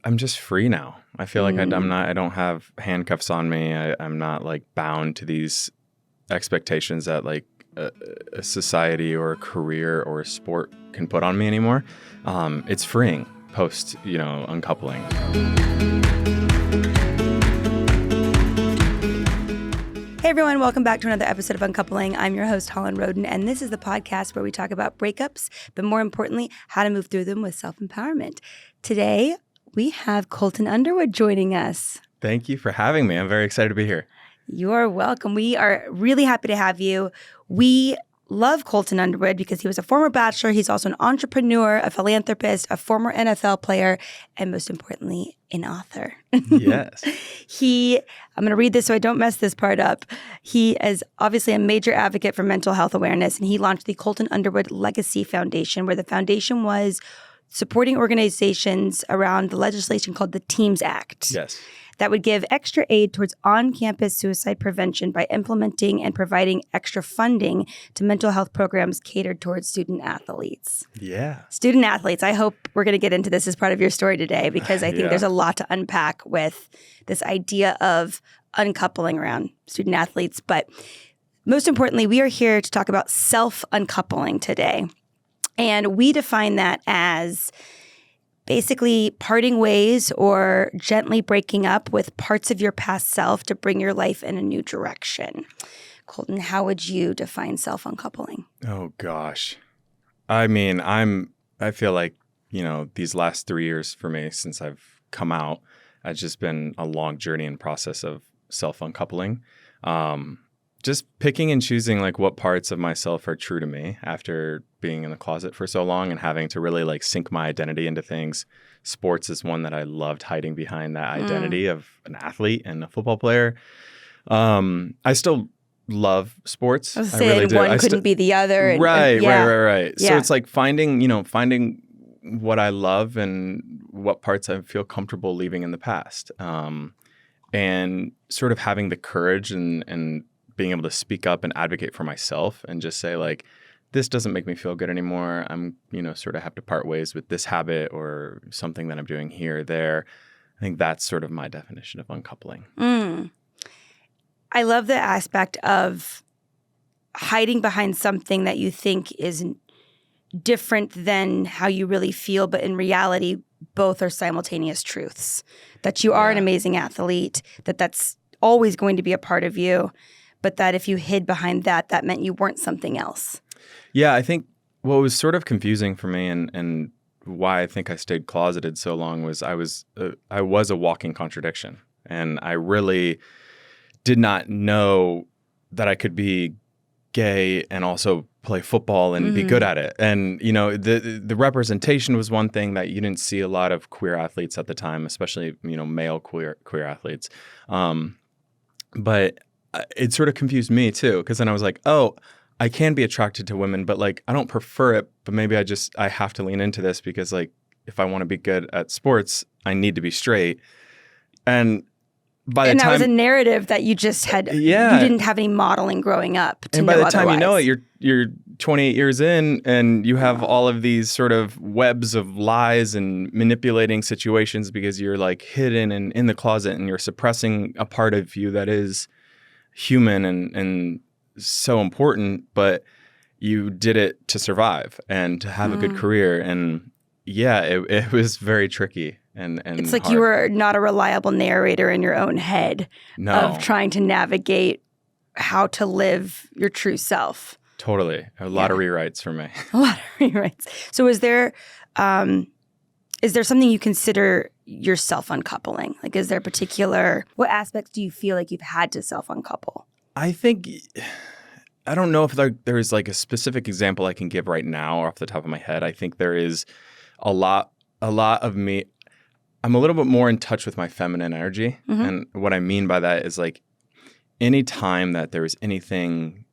I'm just free now. I feel like I don't have handcuffs on me. I'm not like bound to these expectations that like a society or a career or a sport can put on me anymore. It's freeing post, uncoupling. Hey everyone, welcome back to another episode of Uncoupling. I'm your host, Holland Roden, and this is the podcast where we talk about breakups, but more importantly, how to move through them with self-empowerment. Today, we have Colton Underwood joining us. Thank you for having me. I'm very excited to be here. You're welcome. We are really happy to have you. We love Colton Underwood because he was a former bachelor. He's also an entrepreneur, a philanthropist, a former NFL player, and most importantly, an author. Yes. I'm going to read this so I don't mess this part up. He is obviously a major advocate for mental health awareness, and he launched the Colton Underwood Legacy Foundation, where the foundation was supporting organizations around the legislation called the TEAMS Act. Yes. That would give extra aid towards on-campus suicide prevention by implementing and providing extra funding to mental health programs catered towards student athletes. Yeah. Student athletes. I hope we're going to get into this as part of your story today because I think there's a lot to unpack with this idea of uncoupling around student athletes. But most importantly, we are here to talk about self-uncoupling today. And we define that as basically parting ways or gently breaking up with parts of your past self to bring your life in a new direction. Colton, how would you define self-uncoupling? Oh, gosh. I mean, I feel like, these last 3 years for me since I've come out, it's just been a long journey and process of self-uncoupling. Just picking and choosing like what parts of myself are true to me after being in the closet for so long and having to really like sink my identity into things. Sports is one that I loved hiding behind that identity of an athlete and a football player. I still love sports. I was saying one couldn't be the other. Right. Yeah. So it's like finding what I love and what parts I feel comfortable leaving in the past. And sort of having the courage and being able to speak up and advocate for myself and just say like, this doesn't make me feel good anymore. I'm, sort of have to part ways with this habit or something that I'm doing here or there. I think that's sort of my definition of uncoupling. I love the aspect of hiding behind something that you think is different than how you really feel, but in reality, both are simultaneous truths. That you are an amazing athlete, that's always going to be a part of you, but that if you hid behind that meant you weren't something else. Yeah, I think what was sort of confusing for me and why I think I stayed closeted so long was I was a walking contradiction. And I really did not know that I could be gay and also play football and be good at it. And, the representation was one thing that you didn't see a lot of queer athletes at the time, especially, male queer athletes. But it sort of confused me too, because then I was like, oh, I can be attracted to women, but like I don't prefer it. But maybe I have to lean into this because like if I want to be good at sports, I need to be straight. And that was a narrative that you just had. Yeah, you didn't have any modeling growing up. And by the time you know it, you're 28 years in, and you have all of these sort of webs of lies and manipulating situations because you're like hidden and in the closet, and you're suppressing a part of you that is human and so important, but you did it to survive and to have a good career. And it was very tricky and it's like hard. You were not a reliable narrator in your own head of trying to navigate how to live your true self. Totally. A lot of rewrites for me. A lot of rewrites. So is there something you consider your self-uncoupling? Like, is there what aspects do you feel like you've had to self-uncouple? I think, I don't know if there is like a specific example I can give right now off the top of my head. I think there is a lot of me. I'm a little bit more in touch with my feminine energy. And what I mean by that is like any time that there was anything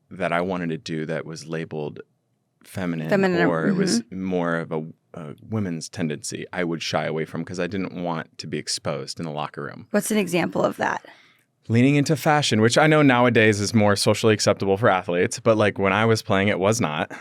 that I wanted to do that was labeled feminine or it was more of a women's tendency, I would shy away from because I didn't want to be exposed in the locker room. What's an example of that? Leaning into fashion, which I know nowadays is more socially acceptable for athletes, but like when I was playing, it was not.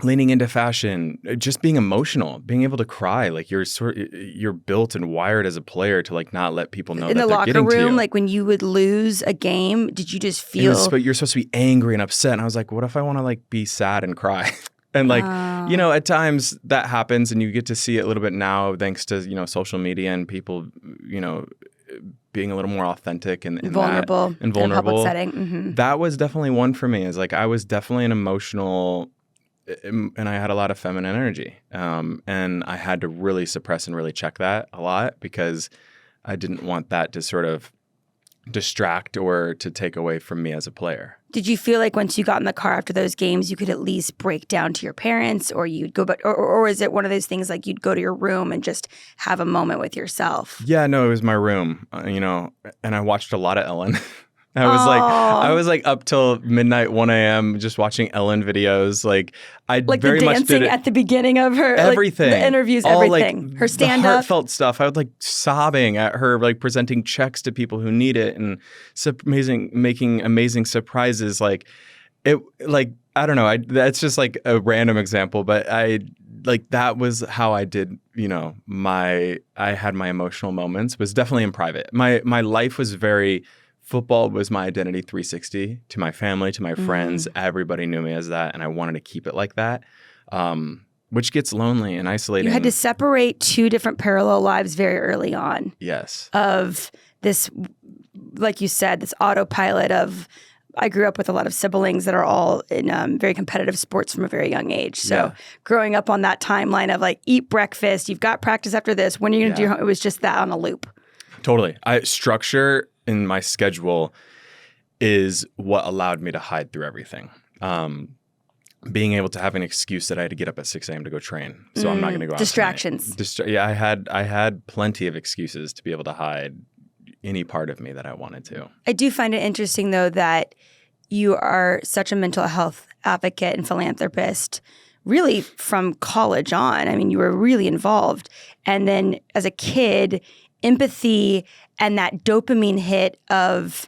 leaning into fashion, just being emotional, being able to cry. Like you're built and wired as a player to like not let people know in that the they're locker getting to room, you. like when you would lose a game, did you just feel But you're supposed to be angry and upset. And I was like, what if I want to like be sad and cry? And like, at times that happens and you get to see it a little bit now thanks to, social media and people, being a little more authentic and vulnerable and vulnerable. In a public setting. Mm-hmm. That was definitely one for me. Is like I was definitely an emotional, and I had a lot of feminine energy, and I had to really suppress and really check that a lot because I didn't want that to sort of distract or to take away from me as a player. Did you feel like once you got in the car after those games, you could at least break down to your parents, or you'd go, or is it one of those things like you'd go to your room and just have a moment with yourself? Yeah, no, it was my room, and I watched a lot of Ellen. I was like up till midnight, 1 a.m. just watching Ellen videos. Like I like very the much dancing did it. At the beginning of her Everything, like, the interviews, all, everything. like, Her stand the up, heartfelt stuff. I would like sobbing at her, like presenting checks to people who need it, and making amazing surprises. Like it, like I don't know. That's just like a random example, but that was how I did. I had my emotional moments. Was definitely in private. My life was very. Football was my identity 360 to my family, to my friends. Everybody knew me as that, and I wanted to keep it like that, which gets lonely and isolating. You had to separate two different parallel lives very early on. Yes. Of this, like you said, this autopilot of, I grew up with a lot of siblings that are all in very competitive sports from a very young age. So growing up on that timeline of like, eat breakfast, you've got practice after this, when are you going to do, it was just that on a loop. Totally. Structure in my schedule is what allowed me to hide through everything. Being able to have an excuse that I had to get up at 6 a.m. to go train. So I'm not going to go out distractions. I had plenty of excuses to be able to hide any part of me that I wanted to. I do find it interesting, though, that you are such a mental health advocate and philanthropist really from college on. I mean, you were really involved. And then as a kid, empathy and that dopamine hit of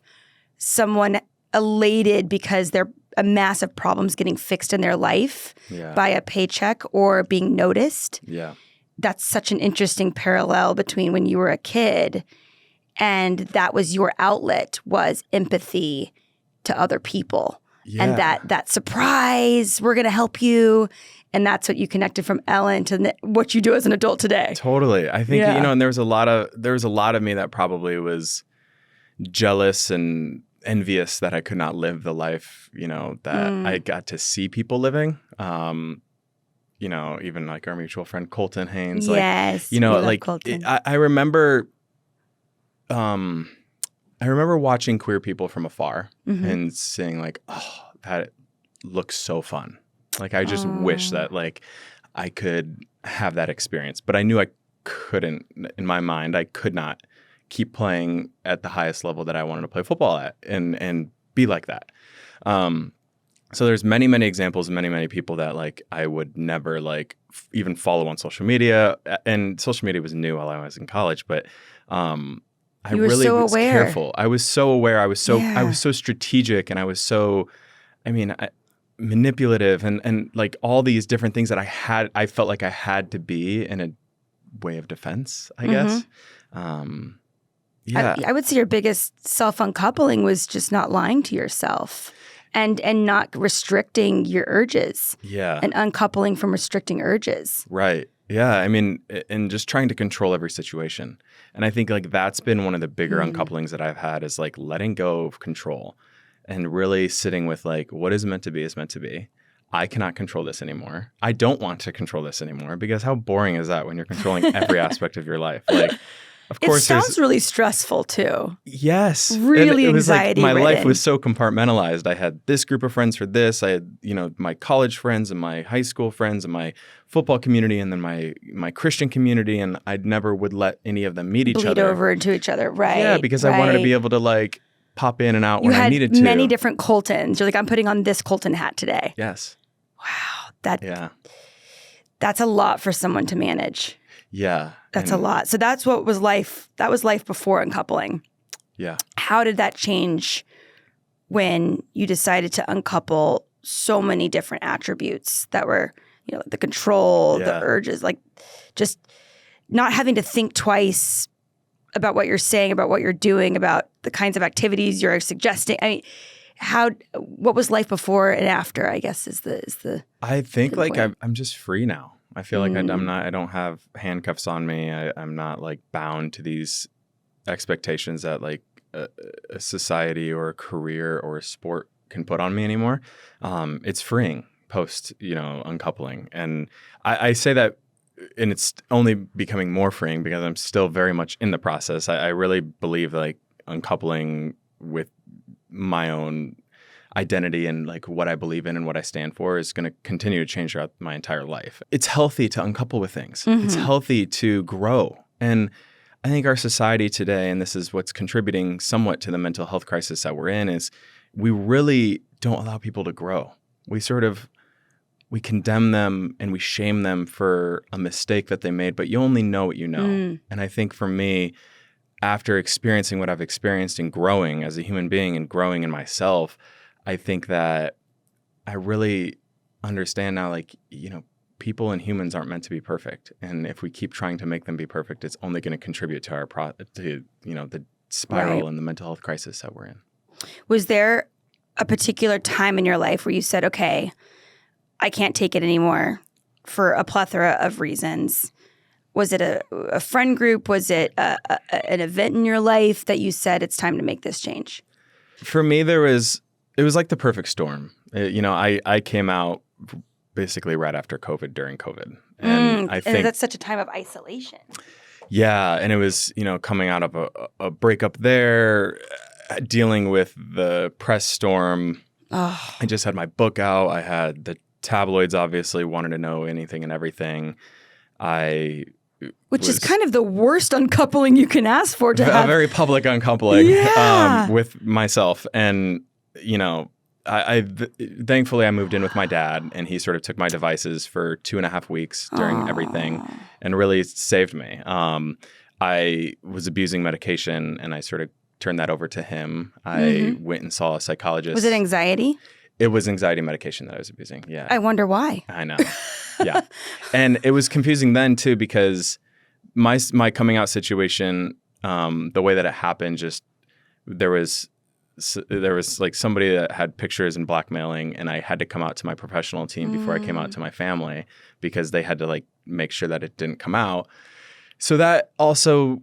someone elated because a massive problem's getting fixed in their life by a paycheck or being noticed. Yeah. That's such an interesting parallel between when you were a kid and that was your outlet, was empathy to other people. Yeah. And that surprise, we're going to help you. And that's what you connected from Ellen to what you do as an adult today. Totally. I think, and there was a lot of me that probably was jealous and envious that I could not live the life, that I got to see people living. Even like our mutual friend, Colton Haynes. Yes. Like, Colton. I remember watching queer people from afar and saying like, oh, that looks so fun. Like, I just wish that, like, I could have that experience. But I knew I couldn't, in my mind, I could not keep playing at the highest level that I wanted to play football at and be like that. So there's many, many examples of many, many people that, like, I would never, like, even follow on social media. And social media was new while I was in college. But I really was careful. I was so aware. I was so strategic. And I was so, manipulative and like all these different things that I felt like I had to be in a way of defense, I guess. I would say your biggest self-uncoupling was just not lying to yourself and not restricting your urges. Yeah. And uncoupling from restricting urges. Right. Yeah. And just trying to control every situation. And I think like that's been one of the bigger uncouplings that I've had is like letting go of control. And really sitting with like, what is meant to be is meant to be. I cannot control this anymore. I don't want to control this anymore because how boring is that when you're controlling every aspect of your life? Like, of course, it sounds really stressful too. Yes, really it was anxiety. Like my life was so compartmentalized. I had this group of friends for this. I had my college friends and my high school friends and my football community and then my Christian community, and I never would let any of them meet each other. Bleed over into each other, right? Yeah, because I wanted to be able to like pop in and out when I needed to. You had many different Coltons. You're like, I'm putting on this Colton hat today. Yes. Wow. That's a lot for someone to manage. Yeah. That's a lot. So that's what was life. That was life before uncoupling. Yeah. How did that change when you decided to uncouple so many different attributes that were, the control, the urges, like just not having to think twice about what you're saying, about what you're doing, about the kinds of activities you're suggesting. I mean, what was life before and after, I guess is the I think like point. I'm just free now. I feel like I don't have handcuffs on me. I'm not like bound to these expectations that like a society or a career or a sport can put on me anymore. It's freeing post, uncoupling. And I say that, and it's only becoming more freeing because I'm still very much in the process. I really believe like uncoupling with my own identity and like what I believe in and what I stand for is going to continue to change throughout my entire life. It's healthy to uncouple with things. It's healthy to grow. And I think our society today, and this is what's contributing somewhat to the mental health crisis that we're in, is we really don't allow people to grow. We condemn them and we shame them for a mistake that they made, but you only know what you know. And I think for me, after experiencing what I've experienced and growing as a human being and growing in myself, I think that I really understand now, like, people and humans aren't meant to be perfect. And if we keep trying to make them be perfect, it's only going to contribute to the spiral and the mental health crisis that we're in. Was there a particular time in your life where you said, okay, I can't take it anymore for a plethora of reasons? Was it a friend group? Was it an event in your life that you said it's time to make this change? For me, it was like the perfect storm. I came out basically right after COVID, during COVID. And I think and that's such a time of isolation. Yeah. And it was, coming out of a breakup there, dealing with the press storm. Oh. I just had my book out. I had the tabloids obviously wanted to know anything and everything. Which is kind of the worst uncoupling you can ask for to have. A very public uncoupling with myself. And, thankfully I moved in with my dad and he sort of took my devices for 2.5 weeks during everything and really saved me. I was abusing medication and I sort of turned that over to him. I went and saw a psychologist. Was it anxiety? It was anxiety medication that I was abusing. Yeah. I wonder why. I know. Yeah. And it was confusing then too, because my coming out situation, the way that it happened, just there was like somebody that had pictures and blackmailing, and I had to come out to my professional team before I came out to my family because they had to like make sure that it didn't come out. So that also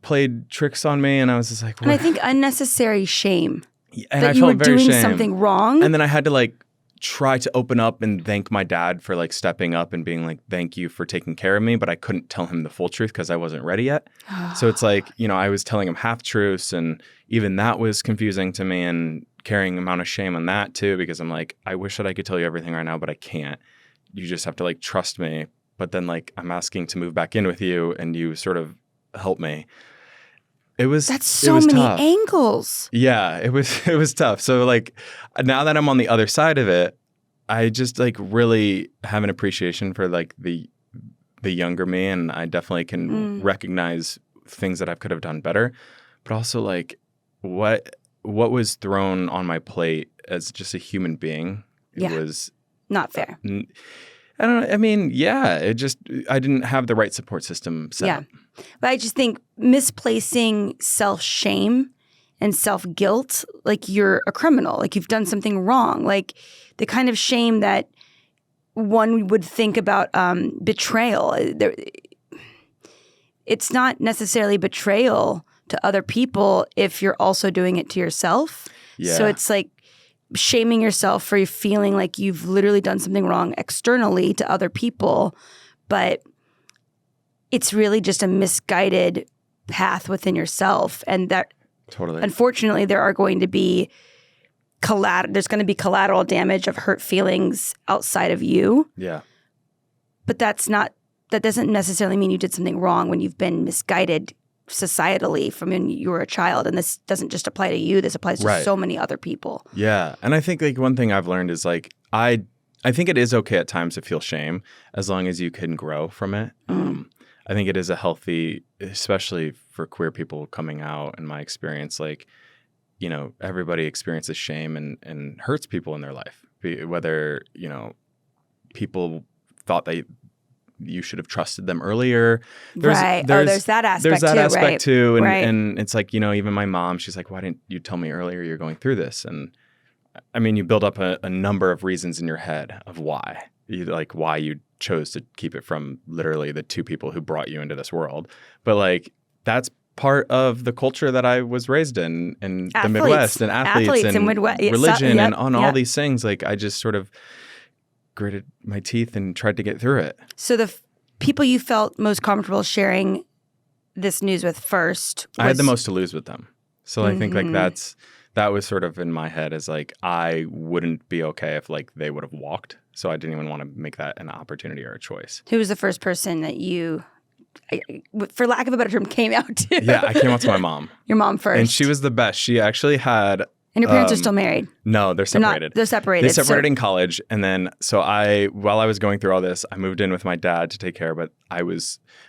played tricks on me, and I was just like, and I think unnecessary shame. And that I you felt were very doing shame. something wrong. And then I had to like try to open up and thank my dad for like stepping up and being like, thank you for taking care of me. But I couldn't tell him the full truth because I wasn't ready yet. So it's like, I was telling him half truths, and even that was confusing to me and carrying amount of shame on that too, because I'm like, I wish that I could tell you everything right now, but I can't. You just have to like trust me. But then like I'm asking to move back in with you and you sort of help me. That's so many tough. angles. Yeah, it was tough. So like now that I'm on the other side of it, I just like really have an appreciation for like the younger me, and I definitely can recognize things that I could have done better. But also like what was thrown on my plate as just a human being, it was not fair. I don't know. I mean, I didn't have the right support system set up. But I just think misplacing self-shame and self-guilt, like you're a criminal, like you've done something wrong, like the kind of shame that one would think about betrayal. It's not necessarily betrayal to other people if you're also doing it to yourself. Yeah. So it's like shaming yourself for feeling like you've literally done something wrong externally to other people, but it's really just a misguided path within yourself. And that, totally, unfortunately, there are going to be there's going to be collateral damage of hurt feelings outside of you. Yeah. But that doesn't necessarily mean you did something wrong when you've been misguided societally from when you were a child. And this doesn't just apply to you. This applies to so many other people. Yeah. And I think like one thing I've learned is like, I think it is okay at times to feel shame as long as you can grow from it. I think it is a healthy, especially for queer people coming out, in my experience, like, everybody experiences shame and hurts people in their life. whether, people thought that you should have trusted them earlier. There's that aspect too. There's that aspect too. And, right. and it's like, even my mom, she's like, why didn't you tell me earlier you're going through this? And I mean, you build up a number of reasons in your head of why. Why you chose to keep it from literally the two people who brought you into this world. But like, that's part of the culture that I was raised in the Midwest, and athletes and religion and on all these things. Like, I just sort of gritted my teeth and tried to get through it. So the people you felt most comfortable sharing this news with first I had the most to lose with them. So I think like that was sort of in my head, is like, I wouldn't be okay if like they would have walked. So I didn't even want to make that an opportunity or a choice. Who was the first person that you, for lack of a better term, came out to? Yeah, I came out to my mom. Your mom first. And she was the best. She actually had... And your parents are still married? No, they're separated. They're separated. They separated in college. And then, while I was going through all this, I moved in with my dad to take care. But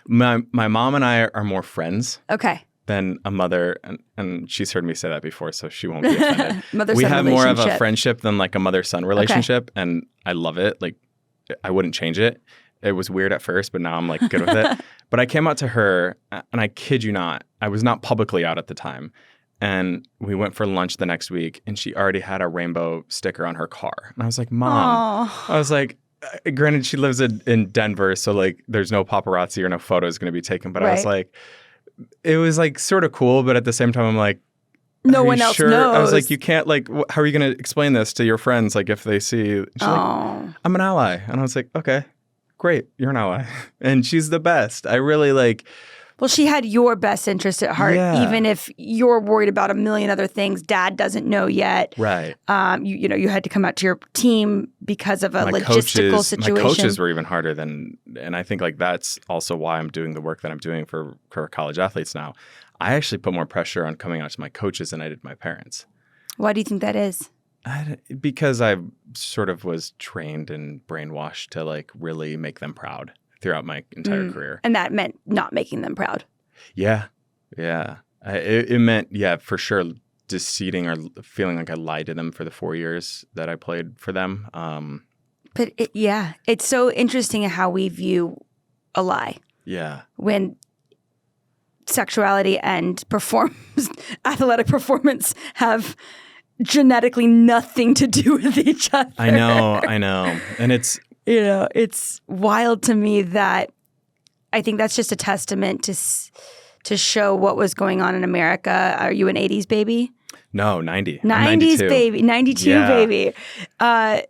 my mom and I are more friends. Okay. Than a mother, and she's heard me say that before, so she won't be offended. Mother-son we have more of a relationship. friendship than like a mother-son relationship, and I love it. Like, I wouldn't change it. It was weird at first, but now I'm like good with it. But I came out to her, and I kid you not, I was not publicly out at the time. And we went for lunch the next week, and she already had a rainbow sticker on her car. And I was like, Mom. Aww. I was like, granted, she lives in Denver, so like there's no paparazzi or no photos going to be taken. But I was like, it was like sort of cool, but at the same time, I'm like, no one else knows. I was like, you can't like, how are you going to explain this to your friends? Like if they see, she's like, I'm an ally. And I was like, okay, great. You're an ally. And she's the best. I really like. Well, she had your best interest at heart, even if you're worried about a million other things Dad doesn't know yet. Right. You had to come out to your team because of a logistical situation. My coaches were even harder and I think like that's also why I'm doing the work that I'm doing for college athletes now. I actually put more pressure on coming out to my coaches than I did my parents. Why do you think that is? Because I sort of was trained and brainwashed to like really make them proud throughout my entire career. And that meant not making them proud. Yeah. Yeah. It meant, for sure, deceiving or feeling like I lied to them for the 4 years that I played for them. But it's so interesting how we view a lie. Yeah. When sexuality and athletic performance have genetically nothing to do with each other. I know. And it's... it's wild to me that I think that's just a testament to show what was going on in America. Are you an 80s baby? No, 90. 90s baby, 92 baby. That's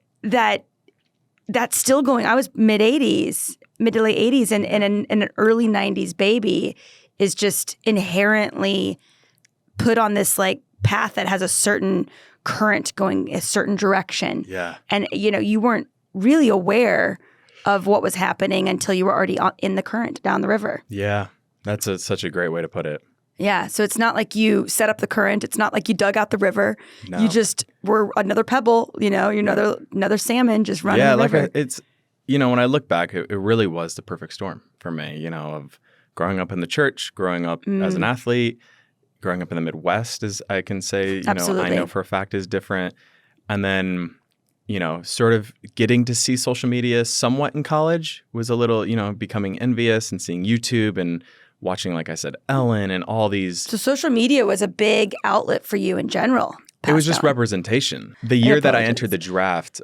still going. I was mid to late 80s, and an early 90s baby is just inherently put on this like path that has a certain current going a certain direction. Yeah. And you weren't really aware of what was happening until you were already in the current down the river. Yeah, that's such a great way to put it. Yeah, so it's not like you set up the current. It's not like you dug out the river. No. You just were another pebble, you're another salmon just running the river. It's, when I look back, it really was the perfect storm for me, of growing up in the church, growing up as an athlete, growing up in the Midwest, as I can say, Absolutely. I know for a fact is different. And then sort of getting to see social media somewhat in college was a little, becoming envious and seeing YouTube and watching, like I said, Ellen and all these. So social media was a big outlet for you in general. It was just representation. The year that I entered the draft,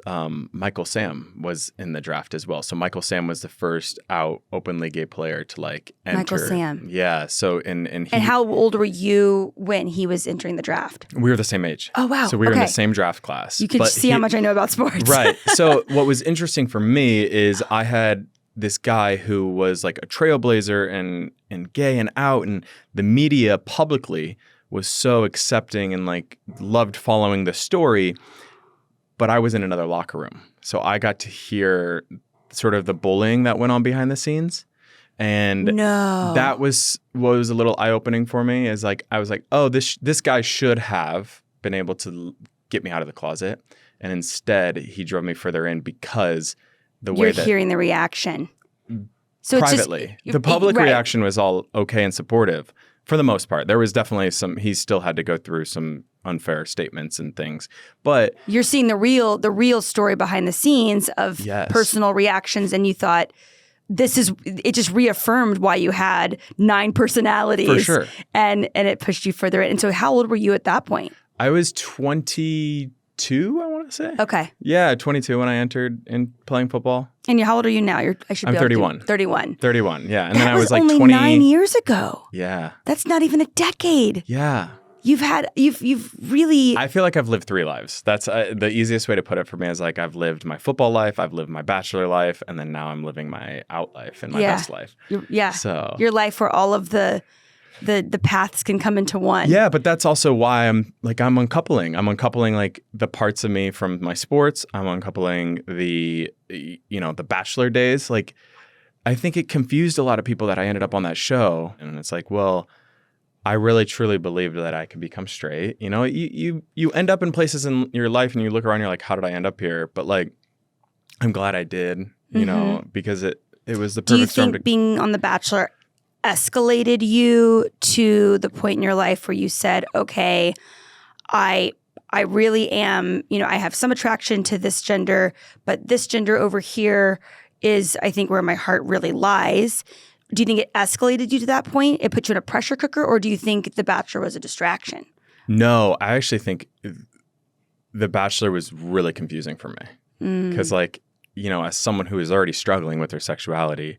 Michael Sam was in the draft as well. So Michael Sam was the first out openly gay player to like enter. Michael Sam. Yeah. So and how old were you when he was entering the draft? We were the same age. Oh wow. So we were in the same draft class. You could see how much I know about sports. Right. So what was interesting for me is I had this guy who was like a trailblazer and gay and out, and the media publicly was so accepting and like loved following the story, but I was in another locker room. So I got to hear sort of the bullying that went on behind the scenes. And that was what was a little eye-opening for me, is like, I was like, oh, this guy should have been able to get me out of the closet. And instead he drove me further in because you're hearing the reaction. So privately, the public reaction was all okay and supportive. For the most part, there was definitely he still had to go through some unfair statements and things. But you're seeing the real story behind the scenes of yes. personal reactions, and you thought it just reaffirmed why you had 9 personalities. For sure. And it pushed you further. And so how old were you at that point? I was 22, I want to say. Okay. Yeah, 22 when I entered in playing football. And how old are you now? I'm 31. 31. 31, yeah. And that then I was like only 20. 9 years ago. Yeah. That's not even a decade. Yeah. You've really... I feel like I've lived 3 lives. That's the easiest way to put it for me is like I've lived my football life, I've lived my bachelor life, and then now I'm living my out life and my best life. So your life where all of the paths can come into one. Yeah, but that's also why I'm uncoupling. I'm uncoupling like the parts of me from my sports. I'm uncoupling the bachelor days. Like I think it confused a lot of people that I ended up on that show. And it's like, well, I really truly believed that I could become straight. You know, you end up in places in your life and you look around, you're like, how did I end up here? But like, I'm glad I did, you know, because it was the perfect storm. Do you think being on The Bachelor escalated you to the point in your life where you said, okay, I really am, I have some attraction to this gender, but this gender over here is, I think, where my heart really lies. Do you think it escalated you to that point? It put you in a pressure cooker, or do you think The Bachelor was a distraction? No, I actually think The Bachelor was really confusing for me. Because as someone who is already struggling with their sexuality,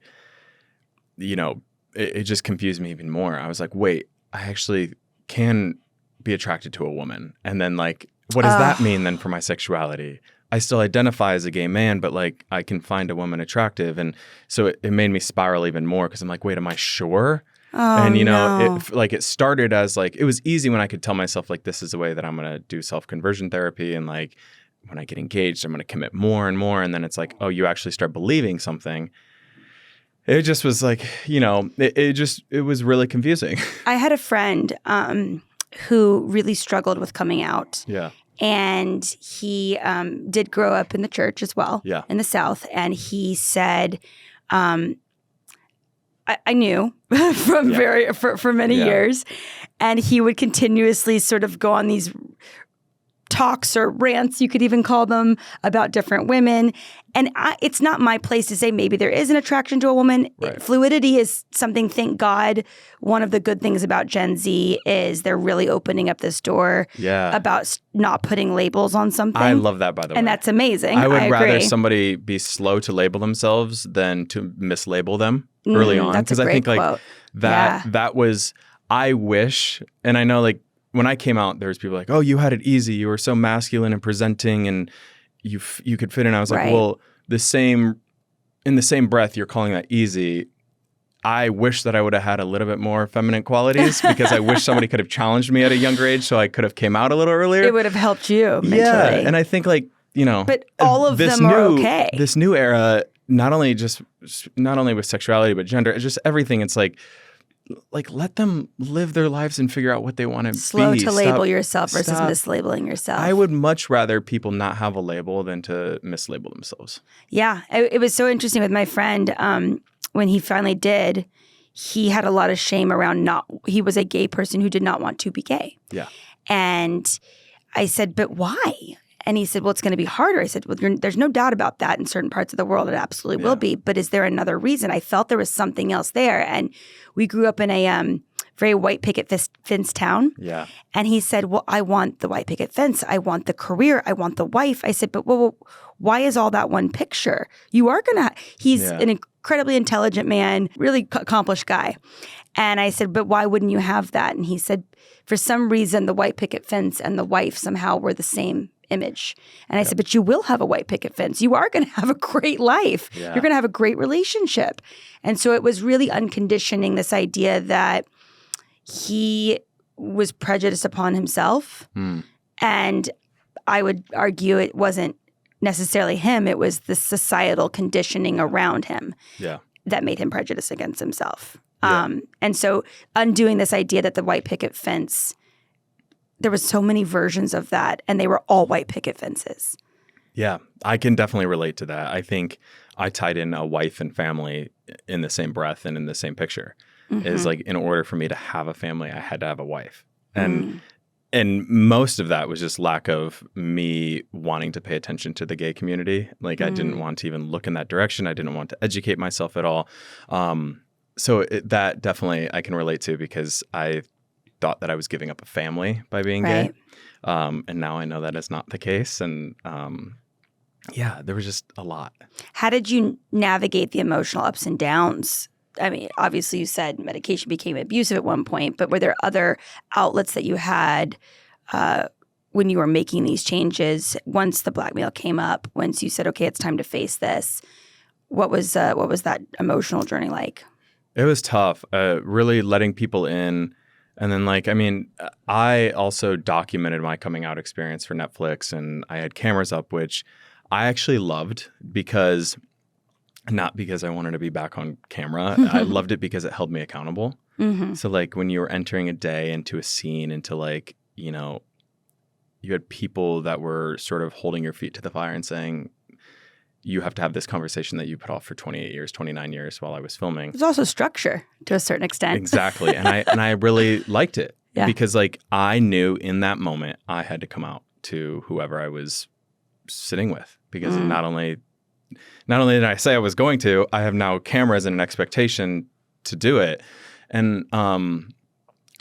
it just confused me even more. I was like, wait, I actually can be attracted to a woman. And then like, what does that mean then for my sexuality? I still identify as a gay man, but like I can find a woman attractive. And so it made me spiral even more because I'm like, wait, am I sure? And it started as like, it was easy when I could tell myself like, this is the way that I'm going to do self-conversion therapy. And like, when I get engaged, I'm going to commit more and more. And then it's like, oh, you actually start believing something. It just was like, it was really confusing. I had a friend who really struggled with coming out. Yeah. And he did grow up in the church as well, in the South. And he said, I knew for many years. And he would continuously sort of go on these talks or rants, you could even call them, about different women. And it's not my place to say maybe there is an attraction to a woman. Right. Fluidity is something, thank God. One of the good things about Gen Z is they're really opening up this door about not putting labels on something. I love that, by the way. And that's amazing. I would rather somebody be slow to label themselves than to mislabel them early on. Because I think like that was, I wish, and I know like, when I came out, there was people like, oh, you had it easy. You were so masculine and presenting and you could fit in. I was like, well, in the same breath, you're calling that easy. I wish that I would have had a little bit more feminine qualities because I wish somebody could have challenged me at a younger age so I could have came out a little earlier. It would have helped you mentally. Yeah, and I think like, but all of them are okay. This new era, not only with sexuality, but gender, it's just everything. It's like let them live their lives and figure out what they want to be. Slow to label yourself versus mislabeling yourself. I would much rather people not have a label than to mislabel themselves. Yeah. It was so interesting with my friend when he finally did, he had a lot of shame around he was a gay person who did not want to be gay. Yeah. And I said, but why? And he said, well, it's going to be harder. I said, well, there's no doubt about that in certain parts of the world. It absolutely will be. But is there another reason? I felt there was something else there. And we grew up in a very white picket fence town. Yeah. And he said, well, I want the white picket fence. I want the career. I want the wife. I said, but why is all that one picture? You are going to – he's an incredibly intelligent man, really accomplished guy. And I said, but why wouldn't you have that? And he said, for some reason, the white picket fence and the wife somehow were the same image. And I said, but you will have a white picket fence. You are going to have a great life. Yeah. You're going to have a great relationship. And so it was really unconditioning this idea that he was prejudiced upon himself. And I would argue it wasn't necessarily him. It was the societal conditioning around him that made him prejudiced against himself. And so undoing this idea that the white picket fence, there was so many versions of that, and they were all white picket fences. Yeah, I can definitely relate to that. I think I tied in a wife and family in the same breath and in the same picture. Is like, in order for me to have a family, I had to have a wife. And And most of that was just lack of me wanting to pay attention to the gay community. Like I didn't want to even look in that direction. I didn't want to educate myself at all. That definitely I can relate to, because I thought that I was giving up a family by being gay. And now I know that is not the case. And there was just a lot. How did you navigate the emotional ups and downs? I mean, obviously you said medication became abusive at one point, but were there other outlets that you had when you were making these changes? Once the blackmail came up, once you said, okay, it's time to face this, what was that emotional journey like? It was tough, really letting people in. And then I also documented my coming out experience for Netflix, and I had cameras up, which I actually loved not because I wanted to be back on camera. I loved it because it held me accountable. Mm-hmm. So when you were entering a day into a scene, into you had people that were sort of holding your feet to the fire and saying, you have to have this conversation that you put off for 28 years, 29 years while I was filming. There's also structure to a certain extent. Exactly. And I really liked it because I knew in that moment I had to come out to whoever I was sitting with, because not only did I say I was going to, I have now cameras and an expectation to do it. And it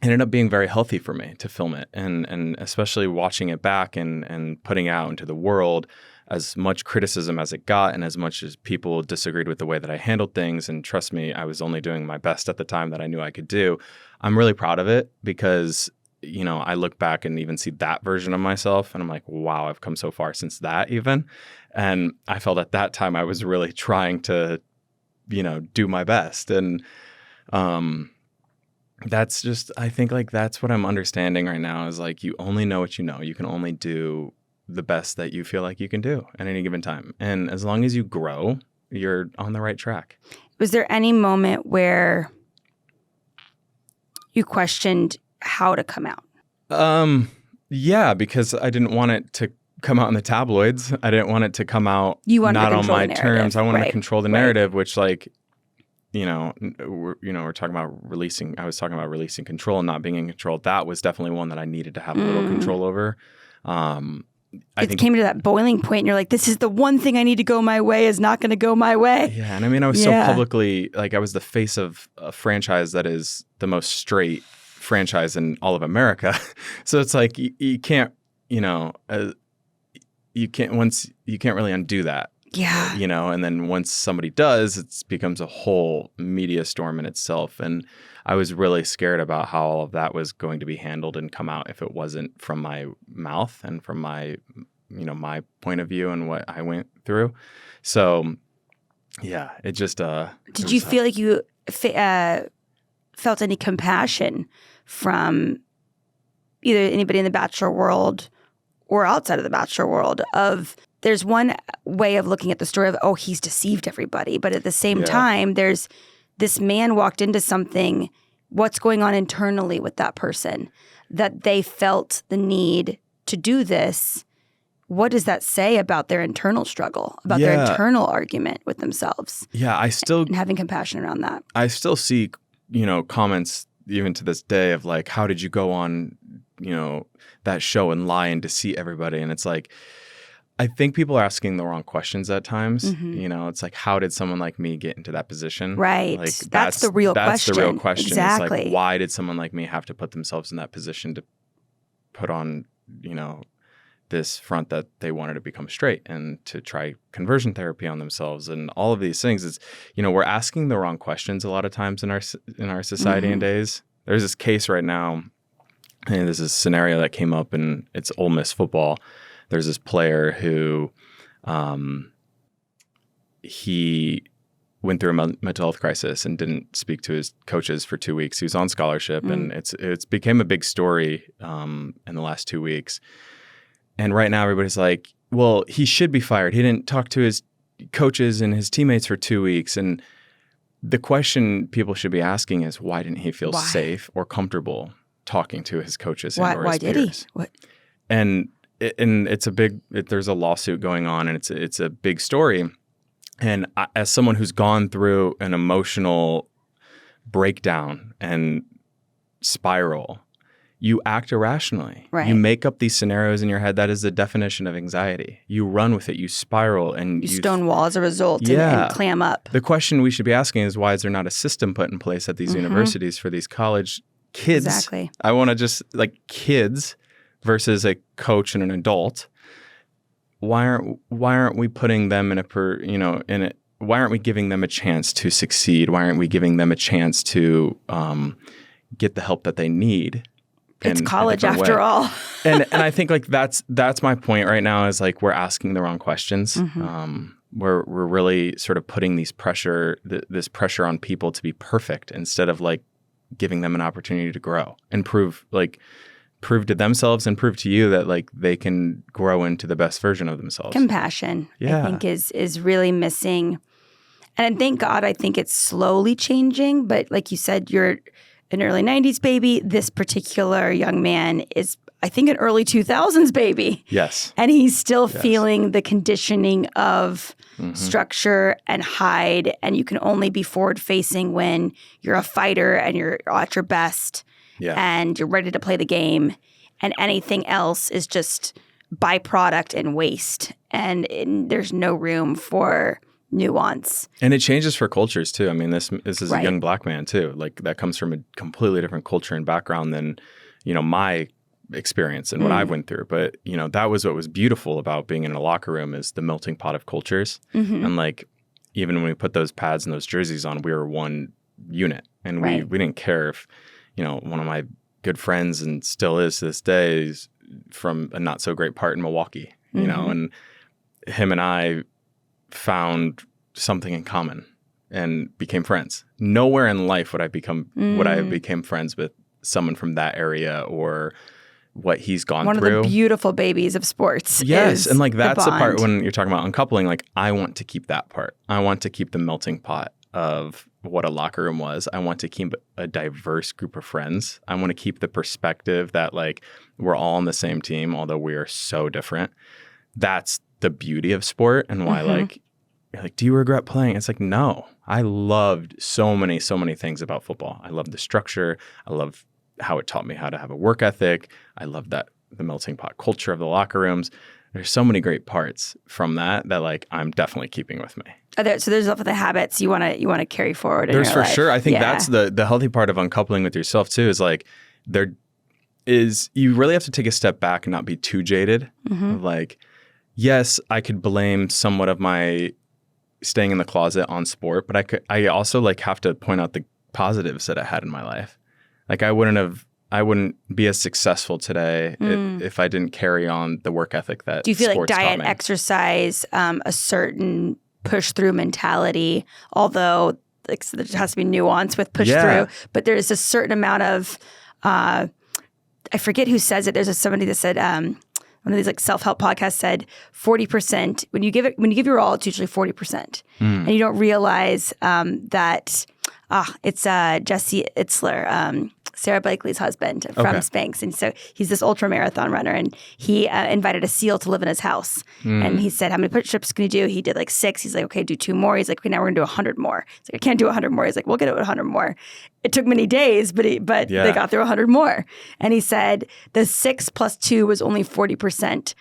ended up being very healthy for me to film it. And especially watching it back and putting it out into the world, as much criticism as it got and as much as people disagreed with the way that I handled things. And trust me, I was only doing my best at the time that I knew I could do. I'm really proud of it, because I look back and even see that version of myself and I'm like, wow, I've come so far since that even. And I felt at that time I was really trying to, do my best. And that's just, I think that's what I'm understanding right now is you only know what you know. You can only do the best that you feel like you can do at any given time. And as long as you grow, you're on the right track. Was there any moment where you questioned how to come out? Yeah, because I didn't want it to come out in the tabloids. I didn't want it to come out not on my terms. I wanted to control the narrative, which we're talking about releasing. I was talking about releasing control and not being in control. That was definitely one that I needed to have a little control over. I think came to that boiling point and you're like, this is the one thing I need to go my way is not going to go my way. Yeah. And I was so publicly, I was the face of a franchise that is the most straight franchise in all of America. So it's you can't, you can't really undo that. Yeah. And then once somebody does, it becomes a whole media storm in itself. And I was really scared about how all of that was going to be handled and come out if it wasn't from my mouth and from my, my point of view and what I went through. So, yeah, it just. Did you feel like you felt any compassion from either anybody in the Bachelor world or outside of the Bachelor world of there's one way of looking at the story of, oh, he's deceived everybody. But at the same time, there's this man walked into something, what's going on internally with that person, that they felt the need to do this. What does that say about their internal struggle, about their internal argument with themselves? Yeah, and having compassion around that. I still see, comments even to this day of how did you go on, that show and lie and deceive everybody? And it's I think people are asking the wrong questions at times. Mm-hmm. It's how did someone like me get into that position? Right. That's the real question. That's the real question. Exactly. It's why did someone like me have to put themselves in that position to put on, this front that they wanted to become straight and to try conversion therapy on themselves and all of these things? It's, we're asking the wrong questions a lot of times in our society and days. There's this case right now, and there's this scenario that came up, and it's Ole Miss football. There's this player who he went through a mental health crisis and didn't speak to his coaches for 2 weeks. He was on scholarship, and it's became a big story in the last 2 weeks. And right now everybody's like, well, he should be fired. He didn't talk to his coaches and his teammates for 2 weeks. And the question people should be asking is, why didn't he feel safe or comfortable talking to his coaches or his peers? Why did he? What? And it's a big. There's a lawsuit going on, and it's a big story. And as someone who's gone through an emotional breakdown and spiral, you act irrationally. Right. You make up these scenarios in your head. That is the definition of anxiety. You run with it. You spiral and you stonewall as a result and clam up. The question we should be asking is, why is there not a system put in place at these universities for these college kids? Exactly. I want to just kids versus a coach and an adult. Why aren't we putting them why aren't we giving them a chance to succeed? Why aren't we giving them a chance to get the help that they need? It's college after all. and I think that's my point right now is we're asking the wrong questions. We're really sort of putting this pressure on people to be perfect instead of giving them an opportunity to grow and prove to themselves and prove to you that they can grow into the best version of themselves. Compassion, I think, is really missing. And thank God, I think it's slowly changing. But like you said, you're an early 90s baby. This particular young man is, I think, an early 2000s baby. Yes. And he's still feeling the conditioning of structure and hide. And you can only be forward facing when you're a fighter and you're at your best. Yeah. And you're ready to play the game, and anything else is just byproduct and waste. And there's no room for nuance. And it changes for cultures too. I mean, this is a young black man too. That comes from a completely different culture and background than, my experience and what I went through. But, that was what was beautiful about being in a locker room is the melting pot of cultures. And even when we put those pads and those jerseys on, we were one unit, and we didn't care if, one of my good friends and still is to this day is from a not so great part in Milwaukee, and him and I found something in common and became friends. Nowhere in life would I became friends with someone from that area or what he's gone through. One of the beautiful babies of sports. Yes. And that's the part when you're talking about uncoupling, I want to keep that part. I want to keep the melting pot of what a locker room was. I want to keep a diverse group of friends. I want to keep the perspective that we're all on the same team, although we are so different. That's the beauty of sport and why you're do you regret playing? It's no. I loved so many things about football. I loved the structure. I loved how it taught me how to have a work ethic. I loved the melting pot culture of the locker rooms. There's so many great parts from that I'm definitely keeping with me. So there's the habits you want to carry forward in there's your for life. Sure. I think that's the healthy part of uncoupling with yourself too is you really have to take a step back and not be too jaded. Yes, I could blame somewhat of my staying in the closet on sport, but I also have to point out the positives that I had in my life. I wouldn't be as successful today if I didn't carry on the work ethic that Do you feel sports diet, taught me. Exercise, a certain push-through mentality, although there has to be nuance with push-through, but there's a certain amount of, I forget who says it. There's somebody that said, one of these self-help podcasts said 40%, when you give your all, it's usually 40%. And you don't realize that it's Jesse Itzler, Sarah Blakely's husband from Spanx. And so he's this ultra marathon runner, and he invited a SEAL to live in his house. And he said, how many push-ups can you do? He did 6. He's okay, do 2 more. He's okay, now we're going to do 100 more. He's I can't do 100 more. He's we'll get it 100 more. It took many days, but they got through 100 more. And he said the 6 plus 2 was only 40%.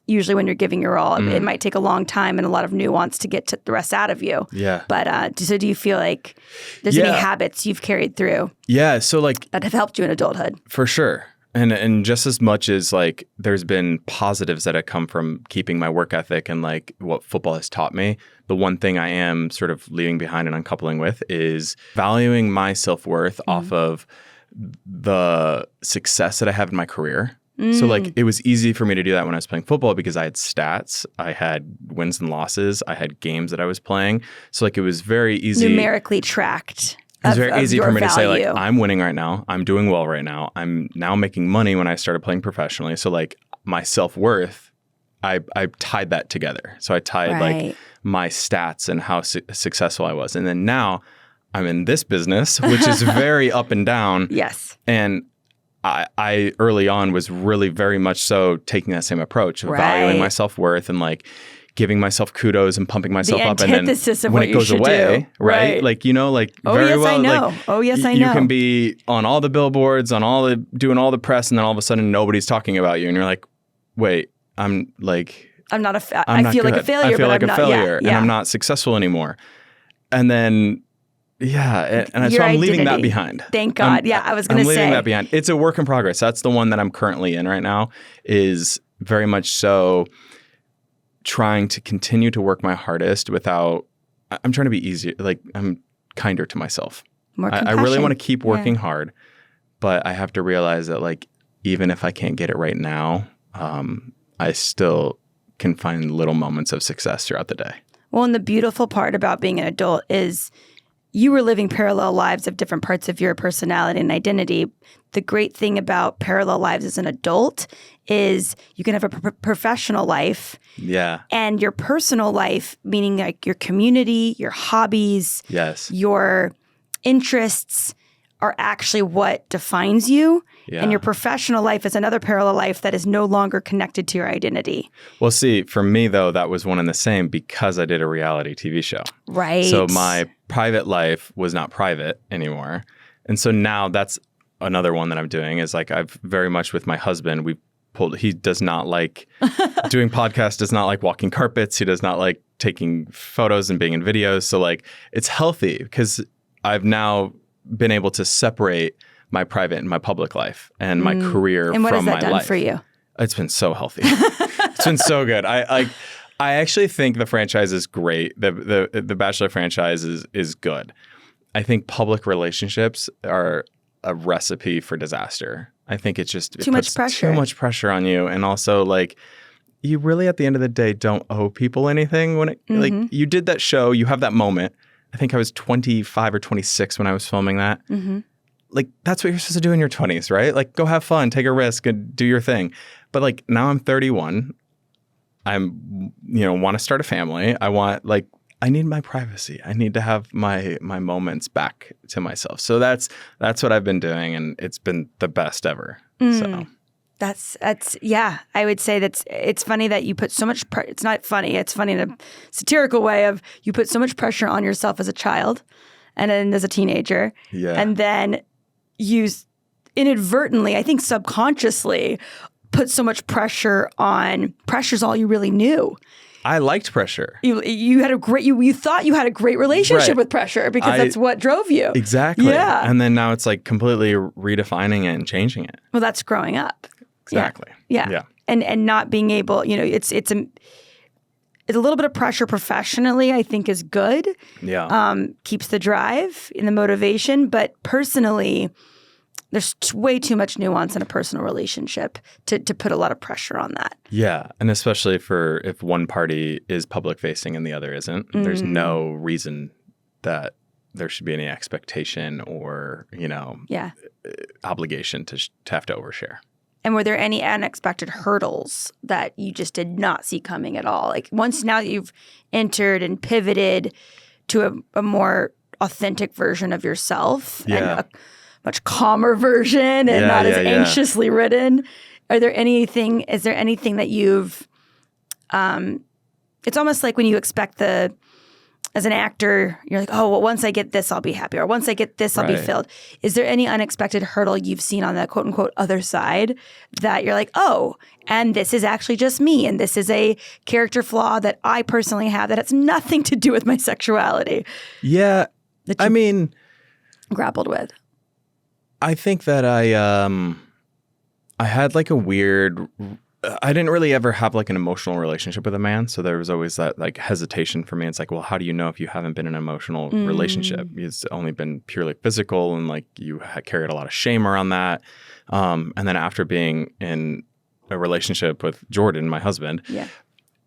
Usually when you're giving your all, it might take a long time and a lot of nuance to get the rest out of you. Yeah. But so do you feel there's any habits you've carried through? Yeah. So that have helped you in adulthood? For sure. And just as much as there's been positives that have come from keeping my work ethic and what football has taught me, the one thing I am sort of leaving behind and uncoupling with is valuing my self-worth off of the success that I have in my career. So it was easy for me to do that when I was playing football because I had stats, I had wins and losses, I had games that I was playing. So it was very easy. Numerically tracked. It was very easy for me to say I'm winning right now. I'm doing well right now. I'm now making money when I started playing professionally. So my self-worth, I tied that together. So I tied my stats and how successful I was. And then now I'm in this business, which is very up and down. Yes. And I early on was really very much so taking that same approach of valuing my self-worth and giving myself kudos and pumping myself up, and then of when it goes away, right? Like, like oh very yes, well, I know. like, oh yes, I you know. can be on all the billboards, on all the doing all the press, and then all of a sudden nobody's talking about you, and you're like, wait, I'm not I feel like a failure. I feel like I'm a not, failure, yeah. and I'm not successful anymore. And then, and so I'm leaving that behind. Thank God. I was going to say. I'm leaving that behind. It's a work in progress. That's the one that I'm currently in right now, is very much so trying to continue to work my hardest without, I'm trying to be easier. Like, I'm kinder to myself. More I really want to keep working hard, but I have to realize that, like, even if I can't get it right now, I still can find little moments of success throughout the day. Well, and the beautiful part about being an adult is you were living parallel lives of different parts of your personality and identity. The great thing about parallel lives as an adult is you can have a professional life. Yeah. And your personal life, meaning like your community, your hobbies, your interests are actually what defines you. Yeah. And your professional life is another parallel life that is no longer connected to your identity. Well, see, for me, though, that was one and the same because I did a reality TV show. Right. So my private life was not private anymore. And so now that's another one that I'm doing, is like, I've very much with my husband, he does not like doing podcasts, does not like walking carpets. He does not like taking photos and being in videos. So like, it's healthy because I've now been able to separate my private and my public life and my career from my life. And what has that done for you? It's been so healthy. It's been so good. I actually think the franchise is great. The Bachelor franchise is good. I think public relationships are a recipe for disaster. I think it's just too much pressure on you, and also like, you really at the end of the day don't owe people anything when like you did that show, you have that moment. I think I was 25 or 26 when I was filming that. Mm-hmm. Like, that's what you're supposed to do in your 20s, right? Like, go have fun, take a risk, and do your thing. But like, now I'm 31. I'm, want to start a family. I need my privacy. I need to have my moments back to myself. So that's what I've been doing, and it's been the best ever. So. That's I would say it's funny that you put so much it's not funny, it's funny in a satirical way of you put so much pressure on yourself as a child and then as a teenager. Yeah. And then you inadvertently, I think subconsciously, put so much pressure's all you really knew. I liked pressure. You had you thought you had a great relationship with pressure because that's what drove you. Exactly. Yeah. And then now it's like completely redefining it and changing it. Well, that's growing up. Exactly. Yeah. And not being able, it's a little bit of pressure professionally, I think, is good. Yeah. Keeps the drive and the motivation, but personally, there's way too much nuance in a personal relationship to put a lot of pressure on that. Yeah. And especially if one party is public facing and the other isn't, there's no reason that there should be any expectation or, obligation to have to overshare. And were there any unexpected hurdles that you just did not see coming at all? Like, once now that you've entered and pivoted to a more authentic version of yourself and a much calmer version and not as anxiously ridden, is there anything that you've, it's almost like when you expect as an actor, you're like, oh, well, once I get this, I'll be happy. Or once I get this, I'll be filled. Is there any unexpected hurdle you've seen on the quote unquote other side that you're like, oh, and this is actually just me. And this is a character flaw that I personally have that has nothing to do with my sexuality. Yeah. Grappled with. I think that I had like a weird, I didn't really ever have like an emotional relationship with a man. So there was always that like hesitation for me. It's like, well, how do you know if you haven't been in an emotional relationship? It's only been purely physical, and like you carried a lot of shame around that. And then after being in a relationship with Jordan, my husband,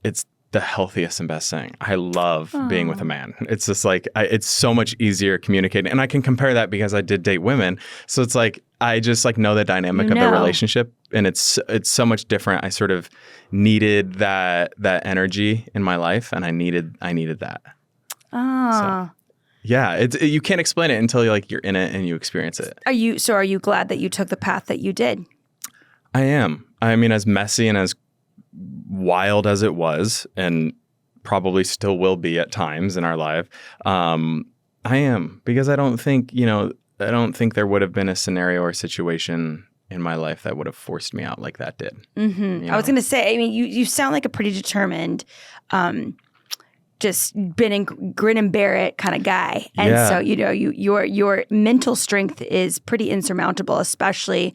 it's the healthiest and best thing. I love being with a man. It's just like, it's so much easier communicating. And I can compare that because I did date women. So it's like, I just like know the dynamic of the relationship, and it's so much different. I sort of needed that energy in my life, and I needed that. So, yeah, you can't explain it until you're in it and you experience it. Are you glad that you took the path that you did? I am. I mean, as messy and as wild as it was, and probably still will be at times in our life. I am, because I don't think there would have been a scenario or situation in my life that would have forced me out like that did. Mm-hmm. I was going to say, I mean, you sound like a pretty determined, just been in grin and bear it kind of guy. And so, your mental strength is pretty insurmountable, especially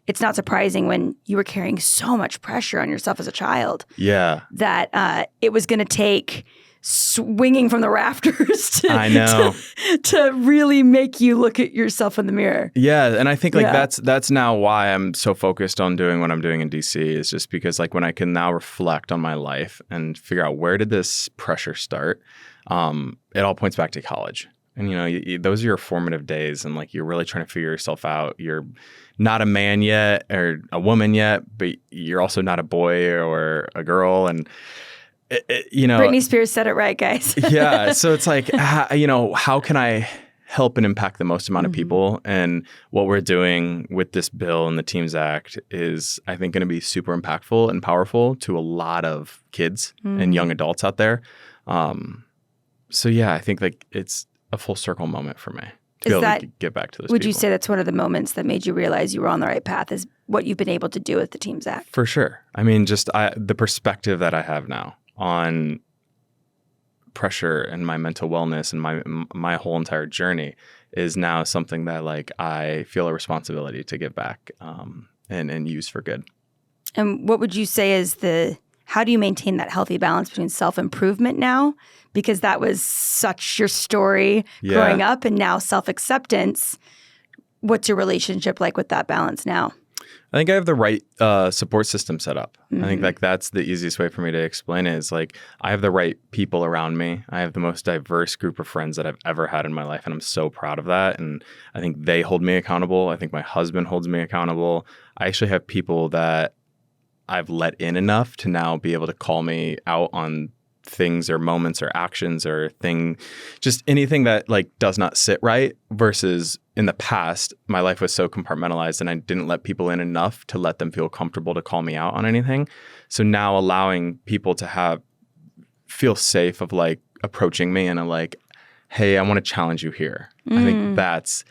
it's not surprising when you were carrying so much pressure on yourself as a child. Yeah. That it was going to take swinging from the rafters to really make you look at yourself in the mirror. Yeah, and I think that's now why I'm so focused on doing what I'm doing in DC, is just because like when I can now reflect on my life and figure out where did this pressure start, it all points back to college. And those are your formative days, and like you're really trying to figure yourself out. You're not a man yet or a woman yet, but you're also not a boy or a girl, and Britney Spears said it right, guys. Yeah. So it's like, how can I help and impact the most amount of people? And what we're doing with this bill and the Teams Act is, I think, going to be super impactful and powerful to a lot of kids and young adults out there. So yeah, I think like it's a full circle moment for me to be able to get back to those Would people. you say that's one of the moments that made you realize you were on the right path, is what you've been able to do with the Teams Act? For sure. I mean, just the perspective that I have now on pressure and my mental wellness and my whole entire journey is now something that like I feel a responsibility to give back and use for good. And what would you say is how do you maintain that healthy balance between self-improvement now? Because that was such your story growing up, and now self-acceptance. What's your relationship like with that balance now? I think I have the right support system set up. I think like that's the easiest way for me to explain it, is like I have the right people around me. I have the most diverse group of friends that I've ever had in my life, and I'm so proud of that. And I think they hold me accountable. I think my husband holds me accountable. I actually have people that I've let in enough to now be able to call me out on things or moments or actions or just anything that like does not sit right, versus in the past, my life was so compartmentalized and I didn't let people in enough to let them feel comfortable to call me out on anything. So now allowing people to feel safe of like approaching me and like, hey, I want to challenge you here. I think that's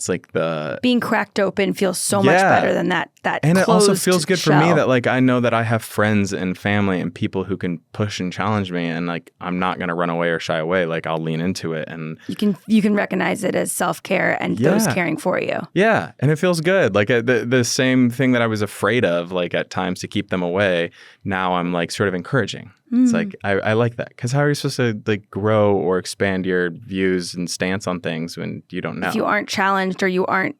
like the being cracked open feels so much better than that and it also feels good shell. for me that like I know that I have friends and family and people who can push and challenge me, and like I'm not going to run away or shy away. Like I'll lean into it, and you can recognize it as self-care and those caring for you. Yeah, and it feels good. Like the same thing that I was afraid of, like at times to keep them away, now I'm like sort of encouraging. It's like I like that, because how are you supposed to like grow or expand your views and stance on things when you don't know? If you aren't challenged or you aren't.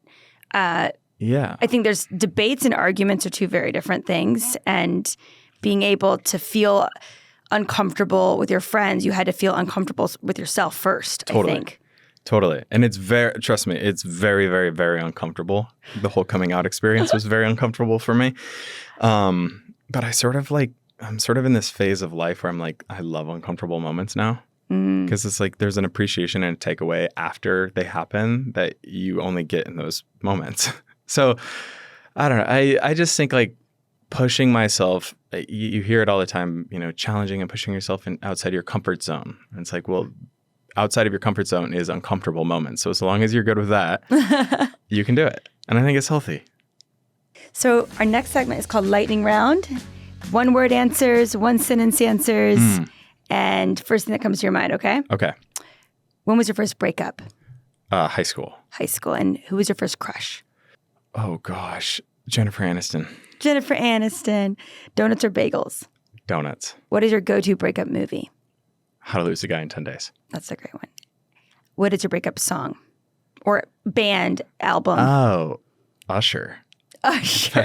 I think there's debates and arguments are two very different things, and being able to feel uncomfortable with your friends, you had to feel uncomfortable with yourself first. Totally. I think. Totally, and trust me, it's very, very, very uncomfortable. The whole coming out experience was very uncomfortable for me, but I'm sort of in this phase of life where I'm like, I love uncomfortable moments now, because it's like there's an appreciation and a takeaway after they happen that you only get in those moments. So I don't know. I just think like pushing myself, you hear it all the time, challenging and pushing yourself outside your comfort zone. And it's like, well, outside of your comfort zone is uncomfortable moments. So as long as you're good with that, you can do it. And I think it's healthy. So our next segment is called Lightning Round. 1-word answers, 1-sentence answers, and first thing that comes to your mind, okay? Okay. When was your first breakup? High school. High school. And who was your first crush? Oh, gosh. Jennifer Aniston. Jennifer Aniston. Donuts or bagels? Donuts. What is your go-to breakup movie? How to Lose a Guy in 10 Days. That's a great one. What is your breakup song? Or band, album? Oh, Usher. Usher.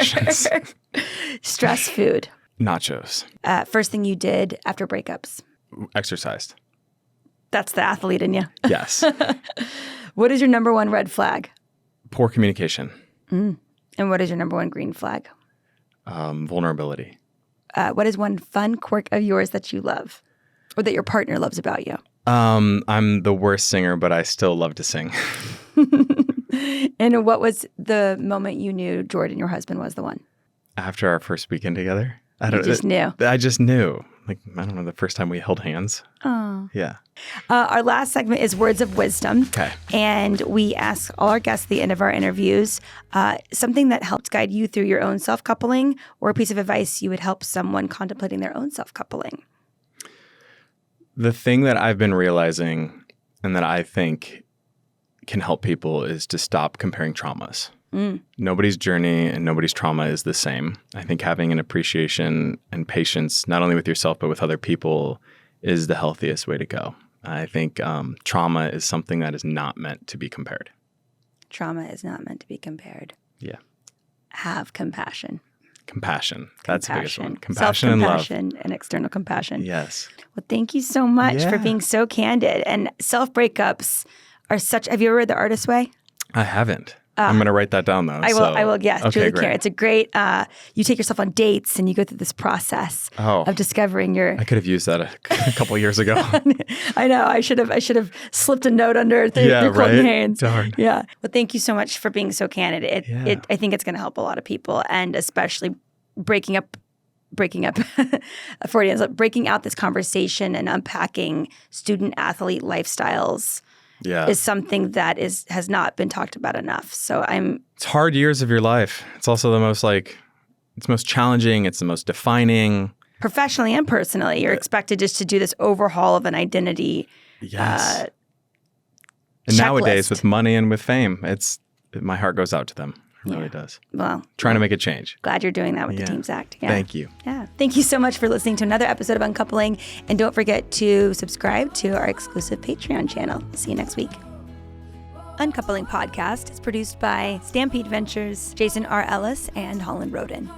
Stress food. Nachos. First thing you did after breakups? Exercised. That's the athlete in you. Yes. What is your number one red flag? Poor communication. And what is your number one green flag? Vulnerability. What is one fun quirk of yours that you love, or that your partner loves about you? I'm the worst singer, but I still love to sing. And what was the moment you knew Jordan, your husband, was the one? After our first weekend together. You just knew. I just knew. Like, I don't know, the first time we held hands. Oh. Yeah. Our last segment is Words of Wisdom. Okay. And we ask all our guests at the end of our interviews something that helped guide you through your own self-coupling or a piece of advice you would help someone contemplating their own self-coupling. The thing that I've been realizing and that I think can help people is to stop comparing traumas. Nobody's journey and nobody's trauma is the same. I think having an appreciation and patience, not only with yourself, but with other people is the healthiest way to go. I think trauma is something that is not meant to be compared. Trauma is not meant to be compared. Yeah. Have compassion. Compassion. That's the biggest one. Compassion and love. Self-compassion and external compassion. Yes. Well, thank you so much for being so candid. And self-breakups are such... Have you ever read The Artist's Way? I haven't. I'm going to write that down, though. I will. Yes, okay, Julie Care. It's a great, you take yourself on dates and you go through this process of discovering your... I could have used that a couple years ago. I know. I should have slipped a note under through Colton hands. Darn. Yeah. Well, thank you so much for being so candid. I think it's going to help a lot of people, and especially breaking out this conversation and unpacking student athlete lifestyles. Yeah. Is something that has not been talked about enough. So it's hard years of your life. It's also the most it's most challenging. It's the most defining. Professionally and personally, you're expected just to do this overhaul of an identity. Yes. And nowadays with money and with fame, my heart goes out to them. It really does. Well, trying to make a change. Glad you're doing that with the Teams Act. Yeah. Thank you. Yeah. Thank you so much for listening to another episode of Uncoupling. And don't forget to subscribe to our exclusive Patreon channel. See you next week. Uncoupling Podcast is produced by Stampede Ventures, Jason R. Ellis, and Holland Roden.